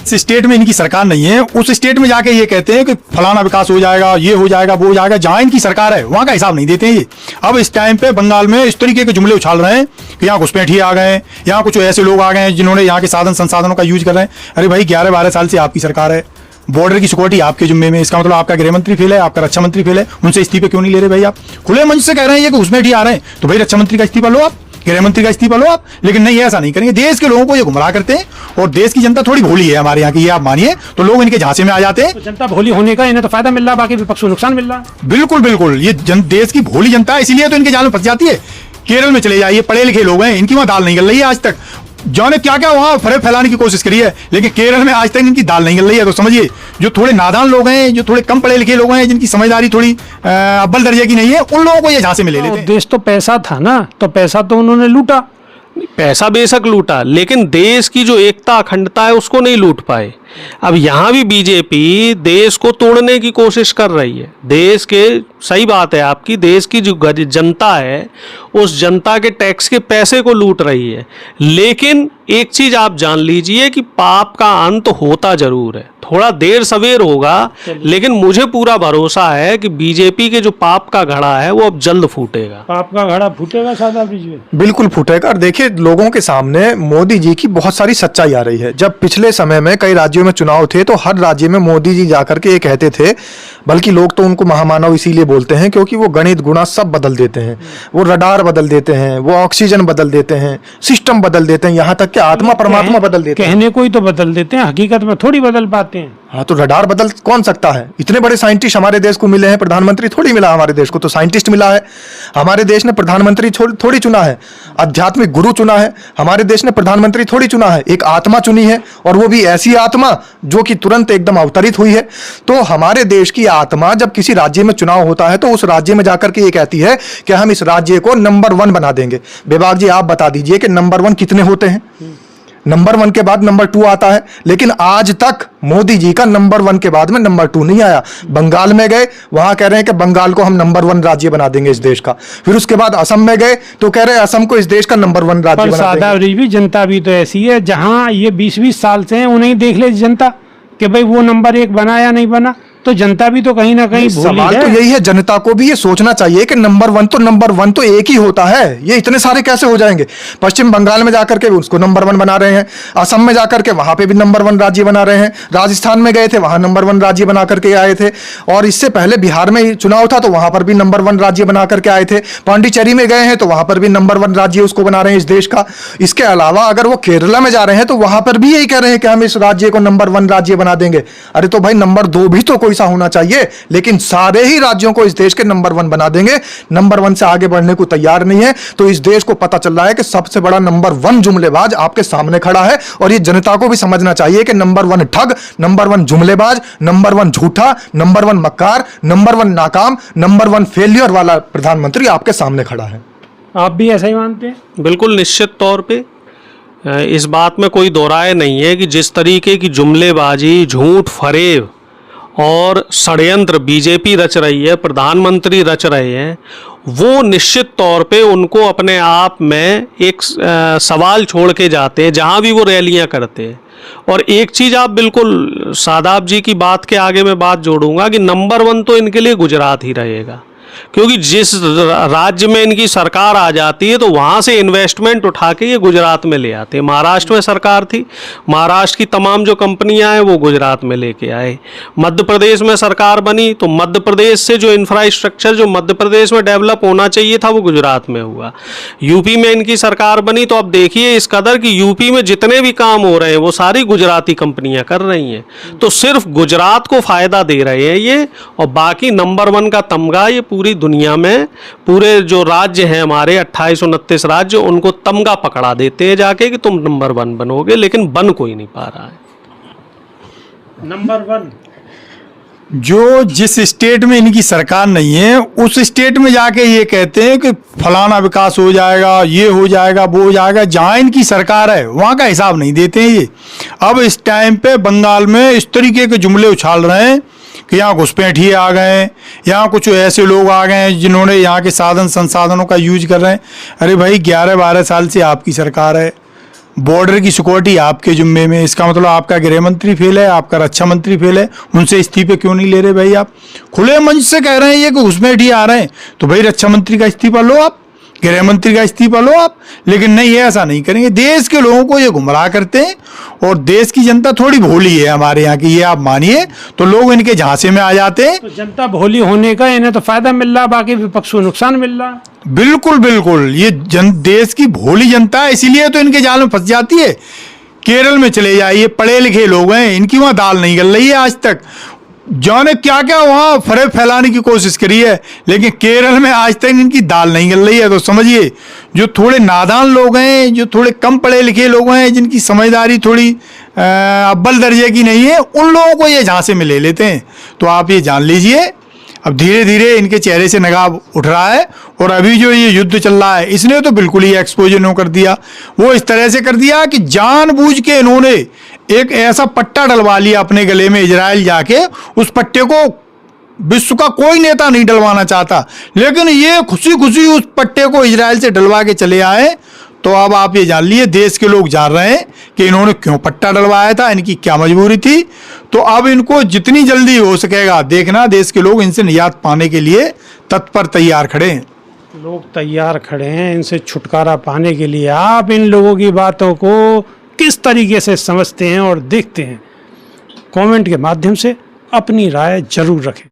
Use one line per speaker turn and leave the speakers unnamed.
State में इनकी सरकार नहीं है, उस स्टेट में जाके ये कहते हैं कि फलाना विकास हो जाएगा, ये हो जाएगा, वो हो जाएगा। जहाँ इनकी सरकार है वहाँ का हिसाब नहीं देते हैं ये। अब इस टाइम पे बंगाल में इस तरीके के जुमले उछाल रहे हैं कि यहाँ घुसपैठिए आ गए हैं, यहाँ कुछ ऐसे लोग आ गए हैं जिन्होंने यहाँ के साधन संसाधनों का यूज कर रहे हैं। अरे भाई 11-12 साल से आपकी सरकार है, बॉर्डर की सिक्योरिटी आपके जिम्मे में, इसका मतलब आपका गृह मंत्री फेल है, आपका रक्षा मंत्री फेल है। उनसे इस्तीफे क्यों नहीं ले रहे भाई? आप खुले मंच से कह रहे हैं ये कि घुसपैठिए आ रहे हैं, तो भाई रक्षा मंत्री का इस्तीफा लो, आप गृह मंत्री का इस्तीफा लो आप। लेकिन नहीं, ऐसा नहीं करेंगे। देश के लोगों को ये गुमराह करते हैं और देश की जनता थोड़ी भोली है हमारे यहाँ की, ये आप मानिए, तो लोग इनके झांसे में आ जाते हैं।
तो जनता भोली होने का इन्हें तो फायदा मिल रहा है, बाकी विपक्ष को नुकसान मिल रहा है।
बिल्कुल बिल्कुल, ये देश की भोली जनता है, इसीलिए तो इनके जाल में फंस जाती है। केरल में चले जाइए, पढ़े लिखे लोग हैं, इनकी वहां दाल नहीं गल रही है आज तक। जो ने क्या क्या वहां फर्क फैलाने की कोशिश करी है, लेकिन केरल में आज तक इनकी दाल नहीं गल रही है। तो समझिए, जो थोड़े नादान लोग हैं, जो थोड़े कम पढ़े लिखे लोग हैं, जिनकी समझदारी थोड़ी अव्वल दर्जे की नहीं है, उन लोगों को ये झांसे में ले लेते हैं।
देश तो पैसा था ना, तो पैसा तो उन्होंने लूटा।
पैसा बेशक लूटा, लेकिन देश की जो एकता अखंडता है उसको नहीं लूट पाए। अब यहाँ भी बीजेपी देश को तोड़ने की कोशिश कर रही है। देश के, सही बात है आपकी, देश की जो जनता है उस जनता के टैक्स के पैसे को लूट रही है। लेकिन एक चीज आप जान लीजिए कि पाप का अंत होता जरूर है, थोड़ा देर सवेर होगा, लेकिन मुझे पूरा भरोसा है कि बीजेपी के जो पाप का घड़ा है वो अब जल्द फूटेगा।
पाप का घड़ा फूटेगा शादाब जी?
बिल्कुल फूटेगा। और देखिए, लोगों के सामने मोदी जी की बहुत सारी सच्चाई आ रही है। जब पिछले समय में कई राज्यों में चुनाव थे तो हर राज्य में मोदी जी जाकर के ये कहते थे, बल्कि लोग तो उनको महामानव इसीलिए बोलते हैं क्योंकि वो गणित गुणा सब बदल देते हैं, वो रडार बदल देते हैं, वो ऑक्सीजन बदल देते हैं, सिस्टम बदल देते हैं, यहाँ तक कि आत्मा परमात्मा बदल देते हैं।
कहने को ही तो बदल देते हैं, हकीकत में थोड़ी बदल पाते हैं।
हाँ, तो रडार बदल कौन सकता है? इतने बड़े साइंटिस्ट हमारे देश को मिले हैं, प्रधानमंत्री थोड़ी मिला हमारे देश को, तो साइंटिस्ट मिला है। हमारे देश ने प्रधानमंत्री थोड़ी चुना है, आध्यात्मिक गुरु चुना है। हमारे देश ने प्रधानमंत्री थोड़ी चुना है, एक आत्मा चुनी है, और वो भी ऐसी आत्मा जो कि तुरंत एकदम अवतरित हुई है। तो हमारे देश की आत्मा जब किसी राज्य में चुनाव होता है तो उस राज्य में जाकर के ये कहती है कि हम इस राज्य को नंबर 1 बना देंगे। बेबाक जी, आप बता दीजिए कि नंबर 1 कितने होते हैं? नंबर 1 के बाद नंबर 2 आता है, लेकिन आज तक मोदी जी का नंबर 1 के बाद में नंबर 2 नहीं आया। बंगाल में गए, वहां कह रहे हैं कि बंगाल को हम नंबर 1 राज्य बना देंगे इस देश का। फिर उसके बाद असम में गए तो कह रहे हैं असम को इस देश का नंबर 1 राज्य बना देंगे।
भी जनता भी तो ऐसी है, जहां ये 20-20 साल से हैं, उन्हें देख ले जनता कि भाई वो नंबर 1 बना या नहीं बना। तो जनता भी तो कहीं ना कहीं
सवाल तो यही है, जनता को भी ये सोचना चाहिए कि नंबर 1 तो एक ही होता है, ये इतने सारे कैसे हो जाएंगे? पश्चिम बंगाल में जाकर के उसको नंबर 1 बना रहे हैं, असम में जाकर के वहां पे भी नंबर 1 राज्य बना रहे हैं, राजस्थान में गए थे वहां नंबर 1 राज्य बना करके आए थे, और इससे पहले बिहार में चुनाव था तो वहां पर भी नंबर 1 राज्य बना करके आए थे। पांडिचेरी में गए हैं तो वहां पर भी नंबर 1 राज्य उसको बना रहे हैं इस देश का। इसके अलावा अगर वो केरला में जा रहे हैं तो वहां पर भी यही कह रहे हैं कि हम इस राज्य को नंबर 1 राज्य बना देंगे। अरे तो भाई नंबर 2 भी तो कोई सा होना चाहिए, लेकिन सारे ही राज्यों को इस देश के नंबर 1 बना देंगे, नंबर 1 से आगे बढ़ने को तैयार नहीं है। तो इस देश को पता चल रहा है कि सबसे बड़ा नंबर 1 जुमलेबाज आपके सामने खड़ा है, और ये जनता को भी समझना चाहिए कि नंबर 1 ठग, नंबर 1 जुमलेबाज, नंबर 1 झूठा, नंबर 1 मक्कार, नंबर 1 नाकाम, नंबर 1 फेलियर वाला प्रधानमंत्री आपके सामने खड़ा है।
आप भी ऐसा ही मानते हैं?
बिल्कुल निश्चित तौर पे इस बात में कोई दो राय नहीं है कि जिस तरीके की जुमलेबाजी, झूठ, फरेब और षड्यंत्र बीजेपी रच रही है, प्रधानमंत्री रच रहे हैं, वो निश्चित तौर पे उनको अपने आप में एक सवाल छोड़ के जाते हैं जहाँ भी वो रैलियाँ करते हैं। और एक चीज़ आप बिल्कुल शादाब जी की बात के आगे मैं बात जोड़ूंगा कि नंबर 1 तो इनके लिए गुजरात ही रहेगा, क्योंकि जिस राज्य में इनकी सरकार आ जाती है तो वहाँ से इन्वेस्टमेंट उठा के ये गुजरात में ले आते हैं। महाराष्ट्र में सरकार थी, महाराष्ट्र की तमाम जो कंपनियां हैं वो गुजरात में लेके आए। मध्य प्रदेश में सरकार बनी तो मध्य प्रदेश से जो इंफ्रास्ट्रक्चर जो मध्य प्रदेश में डेवलप होना चाहिए था वो गुजरात में हुआ। यूपी में इनकी सरकार बनी तो अब देखिए इस कदर कि यूपी में जितने भी काम हो रहे हैं वो सारी गुजराती कंपनियाँ कर रही हैं। तो सिर्फ गुजरात को फ़ायदा दे रहे हैं ये, और बाकी नंबर 1 का तमगा ये पूरी दुनिया में, पूरे जो राज्य हैं हमारे 28-29 राज्य, उनको तमगा पकड़ा देते हैं जाके कि तुम नंबर 1 बनोगे, लेकिन बन कोई नहीं पा रहा है
नंबर 1।
जो जिस स्टेट में इनकी सरकार नहीं है उस स्टेट में जाके ये कहते हैं कि फलाना विकास हो जाएगा, ये हो जाएगा, वो हो जाएगा। जहाँ इनकी सरकार है वहाँ का हिसाब नहीं देते हैं ये। अब इस टाइम पे बंगाल में इस तरीके के जुमले उछाल रहे हैं कि यहाँ घुसपैठिए आ गए हैं, यहाँ कुछ ऐसे लोग आ गए हैं जिन्होंने यहाँ के साधन संसाधनों का यूज कर रहे हैं। अरे भाई 11-12 साल से आपकी सरकार है, बॉर्डर की सिक्योरिटी आपके जिम्मे में, इसका मतलब आपका गृह मंत्री फेल है, आपका रक्षा मंत्री फेल है, उनसे इस्तीफे क्यों नहीं ले रहे भाई? आप खुले मंच से कह रहे हैं ये कि घुसपैठी आ रहे हैं, तो भाई रक्षा मंत्री का इस्तीफा लो आप, गृह मंत्री का इस्तीफा लो आप। लेकिन नहीं, ऐसा नहीं करेंगे। देश के लोगों को ये गुमराह करते हैं, और देश की जनता थोड़ी भोली है हमारे यहाँ की, ये आप मानिए, तो लोग इनके झांसे में आ जाते हैं।
तो जनता भोली होने का इन्हें तो फायदा मिल रहा, बाकी विपक्ष को नुकसान मिल रहा।
बिल्कुल बिल्कुल, ये देश की भोली जनता है, इसीलिए तो इनके जाल में फंस जाती है। केरल में चले जाइए, पढ़े लिखे लोग हैं, इनकी वहाँ दाल नहीं गल रही है आज तक। जाने क्या क्या वहाँ फरेब फैलाने की कोशिश करी है, लेकिन केरल में आज तक इनकी दाल नहीं गल रही है। तो समझिए, जो थोड़े नादान लोग हैं, जो थोड़े कम पढ़े लिखे लोग हैं, जिनकी समझदारी थोड़ी अव्वल दर्जे की नहीं है, उन लोगों को ये झांसे में ले लेते हैं। तो आप ये जान लीजिए, अब धीरे धीरे इनके चेहरे से नकाब उठ रहा है। और अभी जो ये युद्ध चल रहा है, इसने तो बिल्कुल ही एक्सपोजर कर दिया। वो इस तरह से कर दिया कि जानबूझ के इन्होंने एक ऐसा पट्टा डलवा लिया अपने गले में, इजराइल जाके उस पट्टे को विश्व का कोई नेता नहीं डलवाना चाहता, लेकिन ये खुशी खुशी उस पट्टे को इजराइल से डलवा के चले आए। तो अब आप ये जान लिए, देश के लोग जान रहे हैं कि इन्होंने क्यों पट्टा डलवाया था, इनकी क्या मजबूरी थी। तो अब इनको जितनी जल्दी हो सकेगा, देखना देश के लोग इनसे निजात पाने के लिए तत्पर तैयार खड़े हैं।
लोग तैयार खड़े हैं इनसे छुटकारा पाने के लिए। आप इन लोगों की बातों को किस तरीके से समझते हैं और देखते हैं, कमेंट के माध्यम से अपनी राय जरूर रखें।